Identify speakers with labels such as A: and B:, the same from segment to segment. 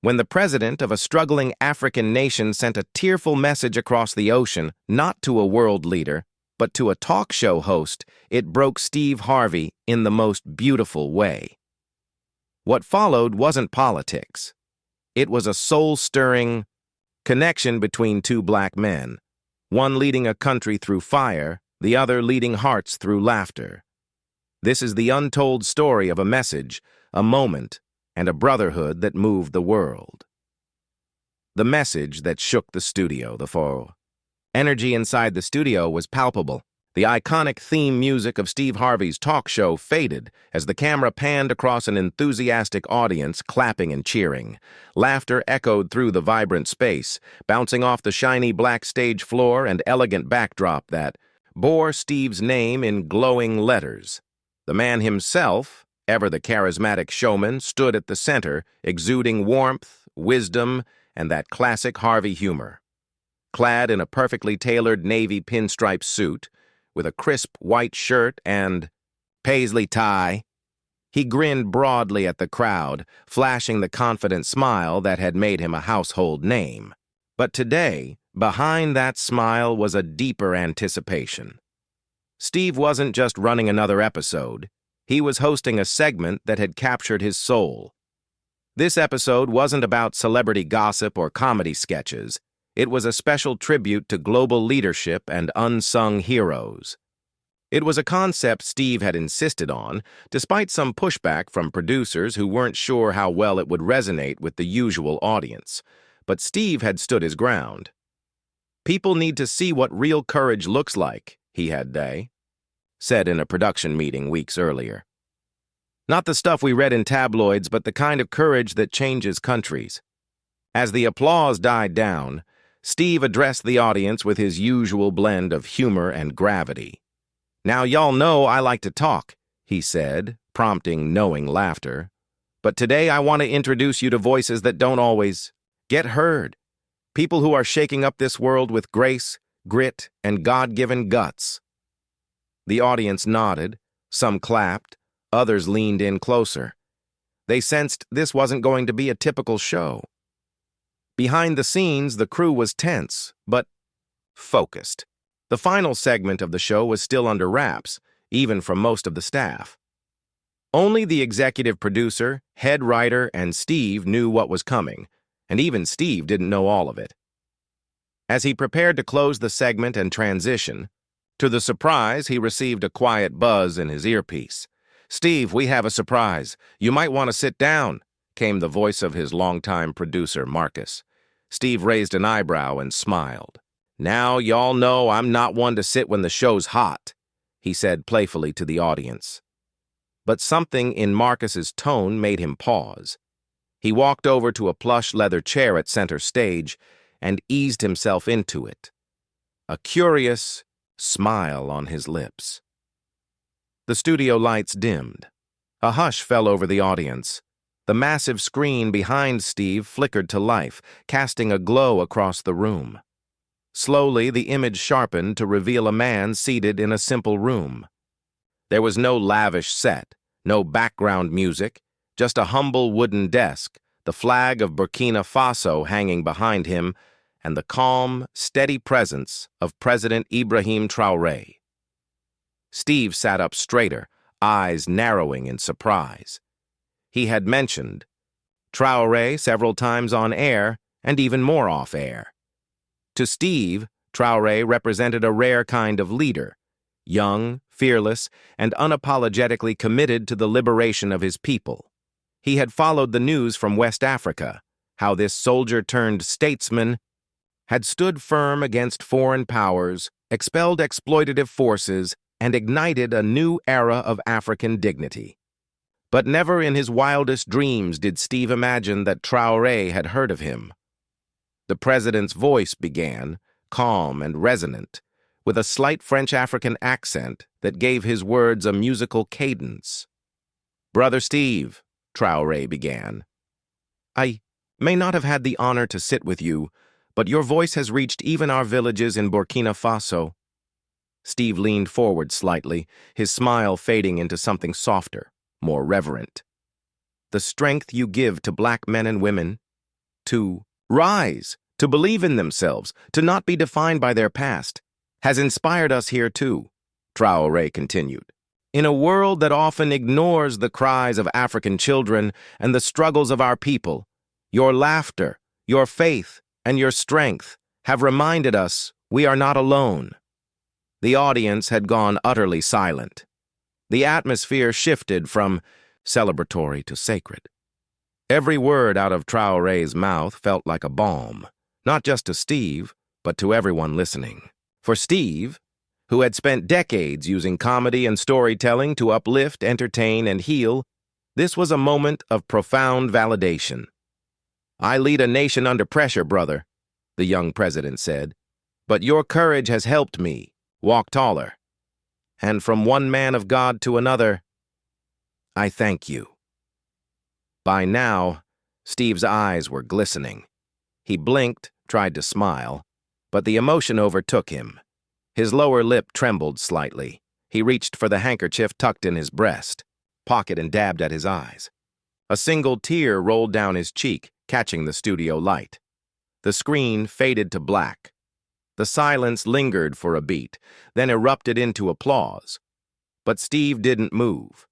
A: when the president of a struggling African nation sent a tearful message across the ocean, not to a world leader, but to a talk show host, it broke Steve Harvey in the most beautiful way. What followed wasn't politics. It was a soul-stirring connection between two black men, one leading a country through fire, the other leading hearts through laughter. This is the untold story of a message, a moment, and a brotherhood that moved the world. The message that shook the studio, the energy inside the studio was palpable. The iconic theme music of Steve Harvey's talk show faded as the camera panned across an enthusiastic audience clapping and cheering. Laughter echoed through the vibrant space, bouncing off the shiny black stage floor and elegant backdrop that bore Steve's name in glowing letters. The man himself, ever the charismatic showman, stood at the center, exuding warmth, wisdom, and that classic Harvey humor. Clad in a perfectly tailored navy pinstripe suit, with a crisp white shirt and paisley tie, he grinned broadly at the crowd, flashing the confident smile that had made him a household name. But today, behind that smile was a deeper anticipation. Steve wasn't just running another episode. He was hosting a segment that had captured his soul. This episode wasn't about celebrity gossip or comedy sketches. It was a special tribute to global leadership and unsung heroes. It was a concept Steve had insisted on, despite some pushback from producers who weren't sure how well it would resonate with the usual audience. But Steve had stood his ground. "People need to see what real courage looks like," he had said in a production meeting weeks earlier. "Not the stuff we read in tabloids, but the kind of courage that changes countries." As the applause died down, Steve addressed the audience with his usual blend of humor and gravity. "Now y'all know I like to talk," he said, prompting knowing laughter. "But today I want to introduce you to voices that don't always get heard. People who are shaking up this world with grace, grit, and God-given guts." The audience nodded, some clapped, others leaned in closer. They sensed this wasn't going to be a typical show. Behind the scenes, the crew was tense, but focused. The final segment of the show was still under wraps, even from most of the staff. Only the executive producer, head writer, and Steve knew what was coming, and even Steve didn't know all of it. As he prepared to close the segment and transition, to the surprise, he received a quiet buzz in his earpiece. "Steve, we have a surprise. You might want to sit down," came the voice of his longtime producer, Marcus. Steve raised an eyebrow and smiled. "Now, y'all know I'm not one to sit when the show's hot," he said playfully to the audience. But something in Marcus's tone made him pause. He walked over to a plush leather chair at center stage and eased himself into it, a curious smile on his lips. The studio lights dimmed. A hush fell over the audience. The massive screen behind Steve flickered to life, casting a glow across the room. Slowly, the image sharpened to reveal a man seated in a simple room. There was no lavish set, no background music, just a humble wooden desk, the flag of Burkina Faso hanging behind him, and the calm, steady presence of President Ibrahim Traoré. Steve sat up straighter, eyes narrowing in surprise. He had mentioned Traoré several times on air and even more off air. To Steve, Traoré represented a rare kind of leader, young, fearless, and unapologetically committed to the liberation of his people. He had followed the news from West Africa, how this soldier-turned-statesman had stood firm against foreign powers, expelled exploitative forces, and ignited a new era of African dignity. But never in his wildest dreams did Steve imagine that Traoré had heard of him. The president's voice began, calm and resonant, with a slight French-African accent that gave his words a musical cadence. "Brother Steve," Traoré began, "I may not have had the honor to sit with you, but your voice has reached even our villages in Burkina Faso." Steve leaned forward slightly, his smile fading into something softer, more reverent. "The strength you give to black men and women, to rise, to believe in themselves, to not be defined by their past, has inspired us here too, Traoré continued. In a world that often ignores the cries of African children and the struggles of our people, your laughter, your faith, and your strength have reminded us we are not alone. The audience had gone utterly silent. The atmosphere shifted from celebratory to sacred. Every word out of Traoré's mouth felt like a balm, not just to Steve, but to everyone listening. For Steve, who had spent decades using comedy and storytelling to uplift, entertain, and heal, this was a moment of profound validation. "I lead a nation under pressure, brother," the young president said, "but your courage has helped me walk taller. And from one man of God to another, I thank you." By now, Steve's eyes were glistening. He blinked, tried to smile, but the emotion overtook him. His lower lip trembled slightly. He reached for the handkerchief tucked in his breast pocket and dabbed at his eyes. A single tear rolled down his cheek, catching the studio light. The screen faded to black. The silence lingered for a beat, then erupted into applause. But Steve didn't move.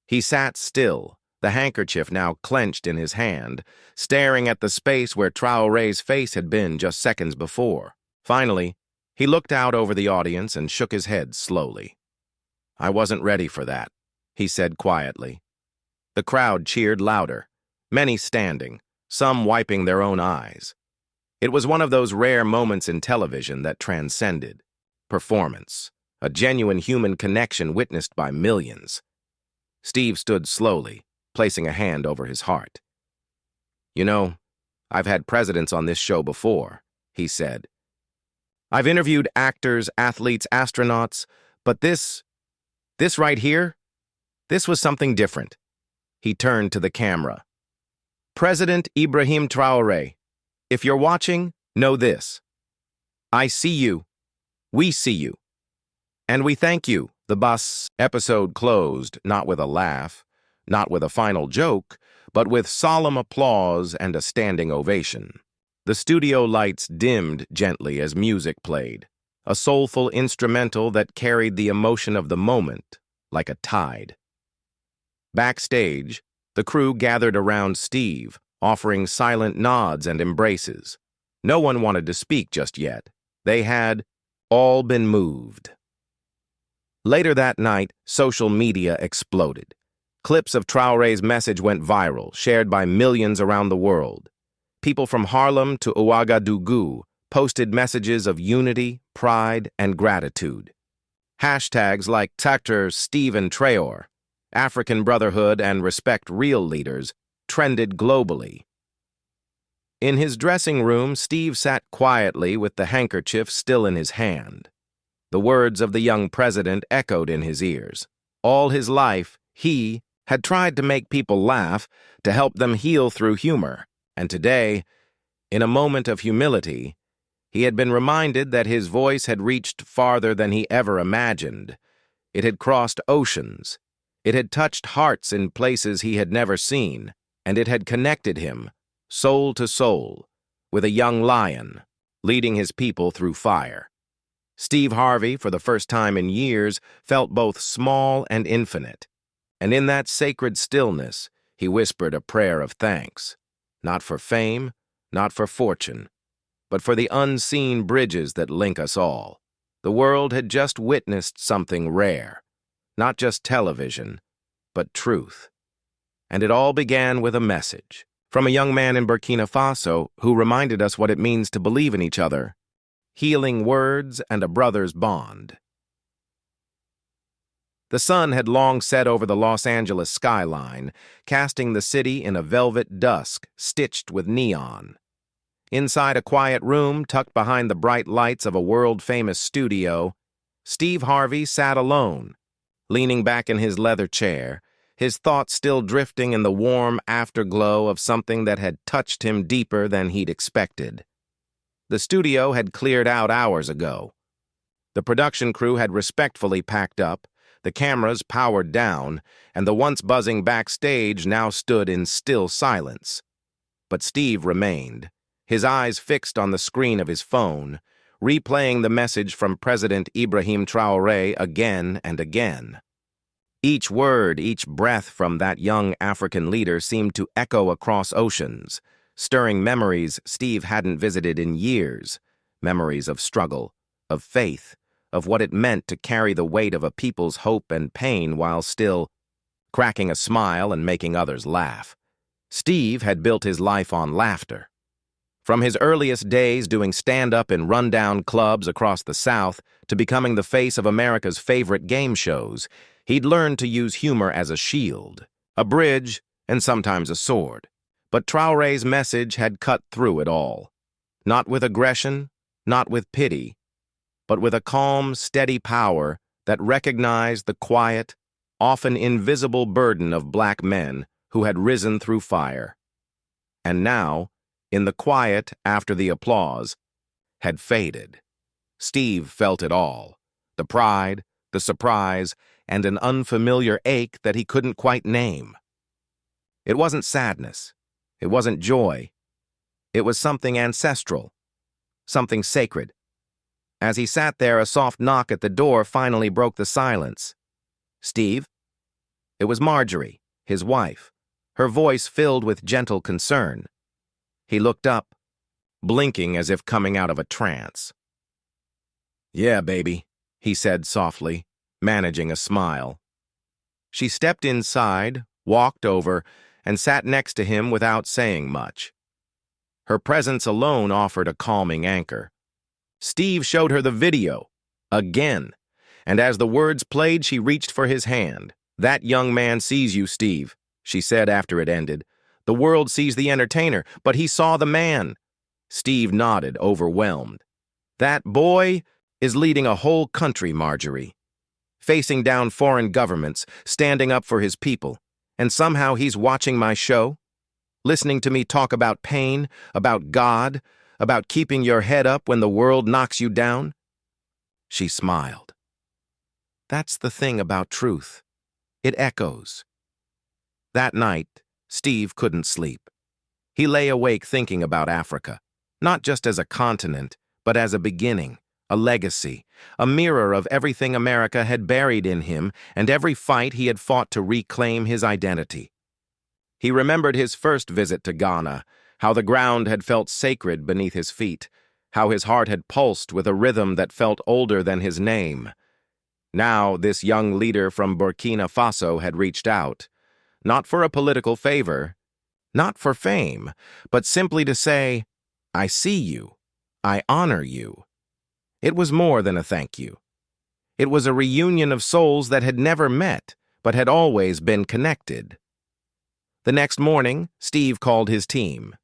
A: He sat still, the handkerchief now clenched in his hand, staring at the space where Traoré's face had been just seconds before. Finally, he looked out over the audience and shook his head slowly. "I wasn't ready for that," he said quietly. The crowd cheered louder, many standing, some wiping their own eyes. It was one of those rare moments in television that transcended performance, a genuine human connection witnessed by millions. Steve stood slowly, placing a hand over his heart. "You know, I've had presidents on this show before," he said. "I've interviewed actors, athletes, astronauts, but this right here, this was something different." He turned to the camera. "President Ibrahim Traoré, if you're watching, know this. I see you. We see you. And we thank you." The bus episode closed not with a laugh, not with a final joke, but with solemn applause and a standing ovation. The studio lights dimmed gently as music played, a soulful instrumental that carried the emotion of the moment like a tide. Backstage, the crew gathered around Steve, offering silent nods and embraces. No one wanted to speak just yet. They had all been moved. Later that night, social media exploded. Clips of Traoré's message went viral, shared by millions around the world. People from Harlem to Ouagadougou posted messages of unity, pride, and gratitude. Hashtags like Dr. Ibrahim Traoré, African Brotherhood, and Respect Real Leaders trended globally. In his dressing room, Steve sat quietly with the handkerchief still in his hand. The words of the young president echoed in his ears. All his life, he had tried to make people laugh, to help them heal through humor. And today, in a moment of humility, he had been reminded that his voice had reached farther than he ever imagined. It had crossed oceans. It had touched hearts in places he had never seen, and it had connected him, soul to soul, with a young lion, leading his people through fire. Steve Harvey, for the first time in years, felt both small and infinite. And in that sacred stillness, he whispered a prayer of thanks, not for fame, not for fortune, but for the unseen bridges that link us all. The world had just witnessed something rare, not just television, but truth. And it all began with a message from a young man in Burkina Faso who reminded us what it means to believe in each other, healing words and a brother's bond. The sun had long set over the Los Angeles skyline, casting the city in a velvet dusk stitched with neon. Inside a quiet room tucked behind the bright lights of a world-famous studio, Steve Harvey sat alone, leaning back in his leather chair, his thoughts still drifting in the warm afterglow of something that had touched him deeper than he'd expected. The studio had cleared out hours ago. The production crew had respectfully packed up, the cameras powered down, and the once buzzing backstage now stood in still silence. But Steve remained, his eyes fixed on the screen of his phone, replaying the message from President Ibrahim Traoré again and again. Each word, each breath from that young African leader seemed to echo across oceans, stirring memories Steve hadn't visited in years, memories of struggle, of faith, of what it meant to carry the weight of a people's hope and pain while still cracking a smile and making others laugh. Steve had built his life on laughter. From his earliest days doing stand-up in rundown clubs across the South to becoming the face of America's favorite game shows, he'd learned to use humor as a shield, a bridge, and sometimes a sword. But Traoré's message had cut through it all. Not with aggression, not with pity, but with a calm, steady power that recognized the quiet, often invisible burden of black men who had risen through fire. And now, in the quiet after the applause, had faded. Steve felt it all, the pride, the surprise, and an unfamiliar ache that he couldn't quite name. It wasn't sadness. It wasn't joy. It was something ancestral, something sacred. As he sat there, a soft knock at the door finally broke the silence. "Steve?" It was Marjorie, his wife, her voice filled with gentle concern. He looked up, blinking as if coming out of a trance. "Yeah, baby," he said softly, managing a smile. She stepped inside, walked over, and sat next to him without saying much. Her presence alone offered a calming anchor. Steve showed her the video, again, and as the words played, she reached for his hand. "That young man sees you, Steve," she said after it ended. "The world sees the entertainer, but he saw the man." Steve nodded, overwhelmed. "That boy is leading a whole country, Marjorie. Facing down foreign governments, standing up for his people, and somehow he's watching my show, listening to me talk about pain, about God, about keeping your head up when the world knocks you down." She smiled. That's the thing about truth. It echoes. That night, Steve couldn't sleep. He lay awake thinking about Africa, not just as a continent, but as a beginning, a legacy, a mirror of everything America had buried in him and every fight he had fought to reclaim his identity. He remembered his first visit to Ghana, how the ground had felt sacred beneath his feet, how his heart had pulsed with a rhythm that felt older than his name. Now, this young leader from Burkina Faso had reached out, not for a political favor, not for fame, but simply to say, "I see you. I honor you." It was more than a thank you. It was a reunion of souls that had never met, but had always been connected. The next morning, Steve called his team.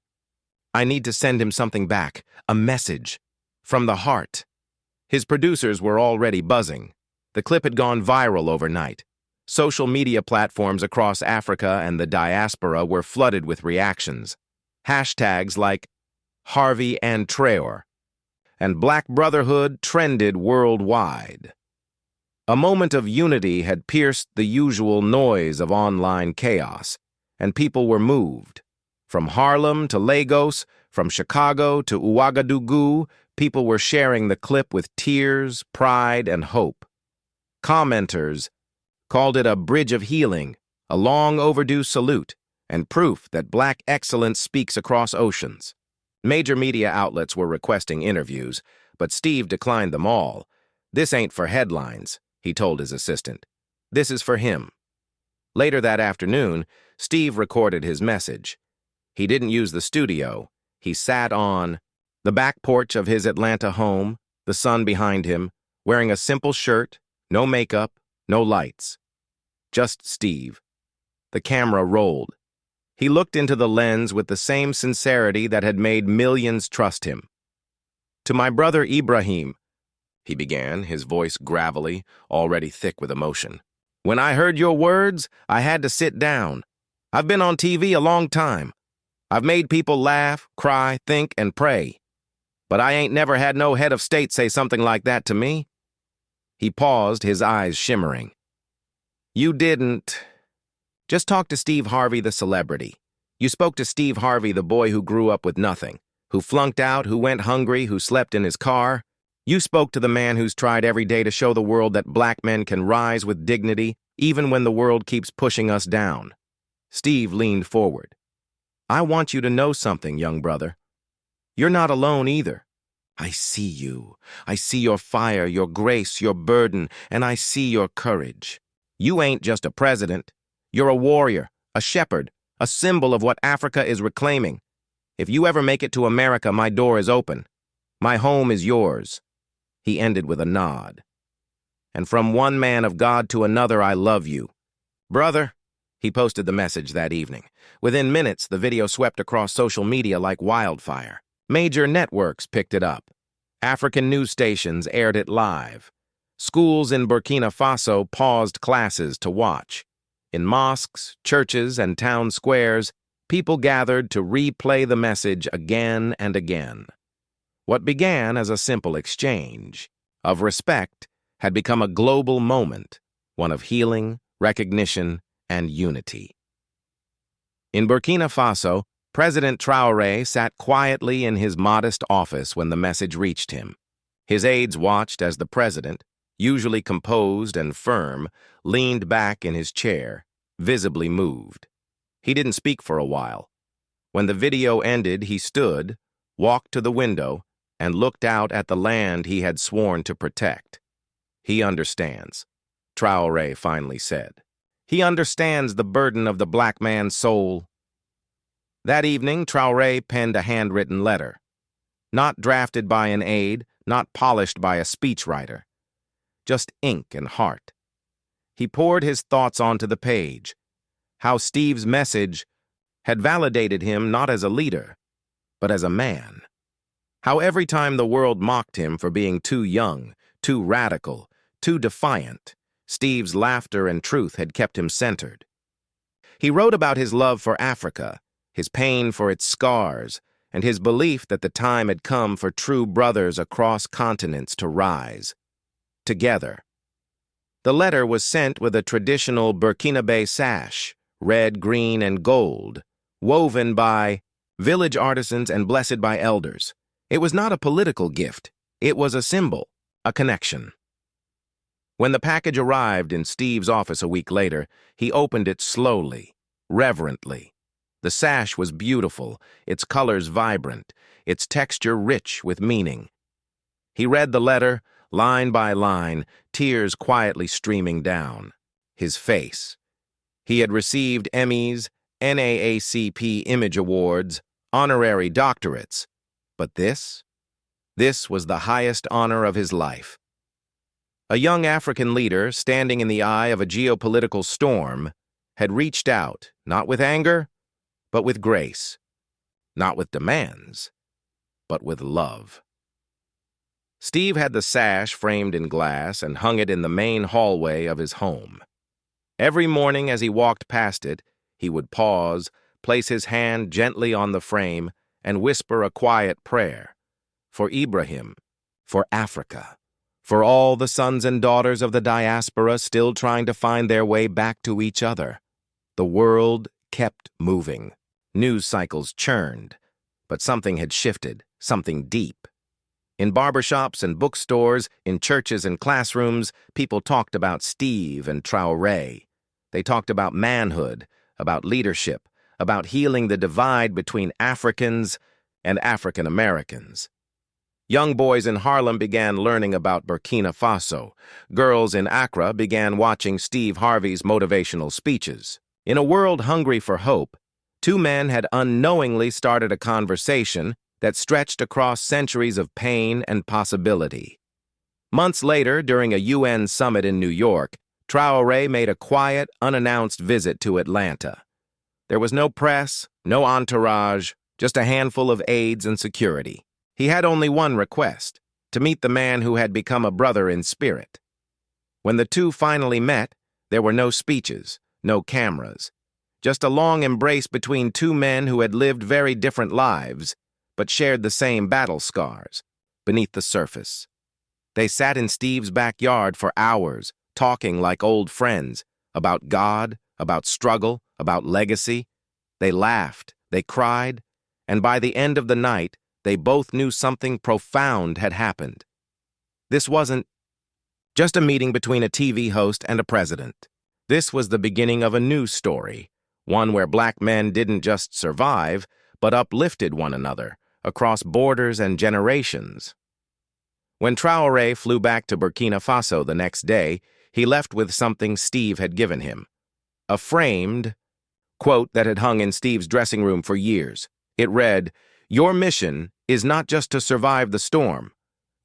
A: "I need to send him something back, a message, from the heart." His producers were already buzzing. The clip had gone viral overnight. Social media platforms across Africa and the diaspora were flooded with reactions. Hashtags like Harvey and Traore and Black Brotherhood trended worldwide. A moment of unity had pierced the usual noise of online chaos, and people were moved. From Harlem to Lagos, from Chicago to Ouagadougou, people were sharing the clip with tears, pride, and hope. Commenters called it a bridge of healing, a long-overdue salute, and proof that black excellence speaks across oceans. Major media outlets were requesting interviews, but Steve declined them all. "This ain't for headlines," he told his assistant. "This is for him." Later that afternoon, Steve recorded his message. He didn't use the studio. He sat on the back porch of his Atlanta home, the sun behind him, wearing a simple shirt, no makeup, no lights. Just Steve. The camera rolled. He looked into the lens with the same sincerity that had made millions trust him. "To my brother Ibrahim," he began, his voice gravelly, already thick with emotion. "When I heard your words, I had to sit down. I've been on TV a long time. I've made people laugh, cry, think, and pray. But I ain't never had no head of state say something like that to me." He paused, his eyes shimmering. "You didn't. Just talk to Steve Harvey, the celebrity. You spoke to Steve Harvey, the boy who grew up with nothing, who flunked out, who went hungry, who slept in his car. You spoke to the man who's tried every day to show the world that black men can rise with dignity, even when the world keeps pushing us down. Steve leaned forward. I want you to know something, young brother. You're not alone either. I see you. I see your fire, your grace, your burden, and I see your courage. You ain't just a president. You're a warrior, a shepherd, a symbol of what Africa is reclaiming. If you ever make it to America, my door is open. My home is yours. He ended with a nod. And from one man of God to another, I love you. Brother, he posted the message that evening. Within minutes, the video swept across social media like wildfire. Major networks picked it up. African news stations aired it live. Schools in Burkina Faso paused classes to watch. In mosques, churches, and town squares, people gathered to replay the message again and again. What began as a simple exchange of respect had become a global moment, one of healing, recognition, and unity. In Burkina Faso, President Traoré sat quietly in his modest office when the message reached him. His aides watched as the president, usually composed and firm, leaned back in his chair, visibly moved. He didn't speak for a while. When the video ended, he stood, walked to the window, and looked out at the land he had sworn to protect. He understands, Traoré finally said. He understands the burden of the black man's soul. That evening, Traoré penned a handwritten letter. Not drafted by an aide, not polished by a speechwriter. Just ink and heart. He poured his thoughts onto the page. How Steve's message had validated him not as a leader, but as a man. How every time the world mocked him for being too young, too radical, too defiant, Steve's laughter and truth had kept him centered. He wrote about his love for Africa, his pain for its scars, and his belief that the time had come for true brothers across continents to rise. Together. The letter was sent with a traditional Burkinabe sash, red, green, and gold, woven by village artisans and blessed by elders. It was not a political gift. It was a symbol, a connection. When the package arrived in Steve's office a week later, he opened it slowly, reverently. The sash was beautiful, its colors vibrant, its texture rich with meaning. He read the letter, line by line, tears quietly streaming down. His face. He had received Emmys, NAACP Image Awards, honorary doctorates. But this was the highest honor of his life. A young African leader, standing in the eye of a geopolitical storm, had reached out, not with anger, but with grace. Not with demands, but with love. Steve had the sash framed in glass and hung it in the main hallway of his home. Every morning as he walked past it, he would pause, place his hand gently on the frame, and whisper a quiet prayer. For Ibrahim, for Africa, for all the sons and daughters of the diaspora still trying to find their way back to each other. The world kept moving. News cycles churned, but something had shifted, something deep. In barbershops and bookstores, in churches and classrooms, people talked about Steve and Traoré. They talked about manhood, about leadership, about healing the divide between Africans and African Americans. Young boys in Harlem began learning about Burkina Faso. Girls in Accra began watching Steve Harvey's motivational speeches. In a world hungry for hope, two men had unknowingly started a conversation that stretched across centuries of pain and possibility. Months later, during a UN summit in New York, Traoré made a quiet, unannounced visit to Atlanta. There was no press, no entourage, just a handful of aides and security. He had only one request, to meet the man who had become a brother in spirit. When the two finally met, there were no speeches, no cameras, just a long embrace between two men who had lived very different lives, but shared the same battle scars beneath the surface. They sat in Steve's backyard for hours, talking like old friends, about God, about struggle, about legacy. They laughed, they cried, and by the end of the night, they both knew something profound had happened. This wasn't just a meeting between a TV host and a president. This was the beginning of a new story, one where black men didn't just survive, but uplifted one another across borders and generations. When Traoré flew back to Burkina Faso the next day, he left with something Steve had given him. A framed quote that had hung in Steve's dressing room for years. It read, "Your mission is not just to survive the storm.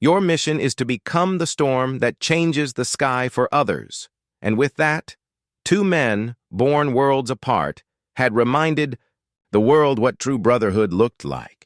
A: Your mission is to become the storm that changes the sky for others." And with that, two men, born worlds apart, had reminded the world what true brotherhood looked like.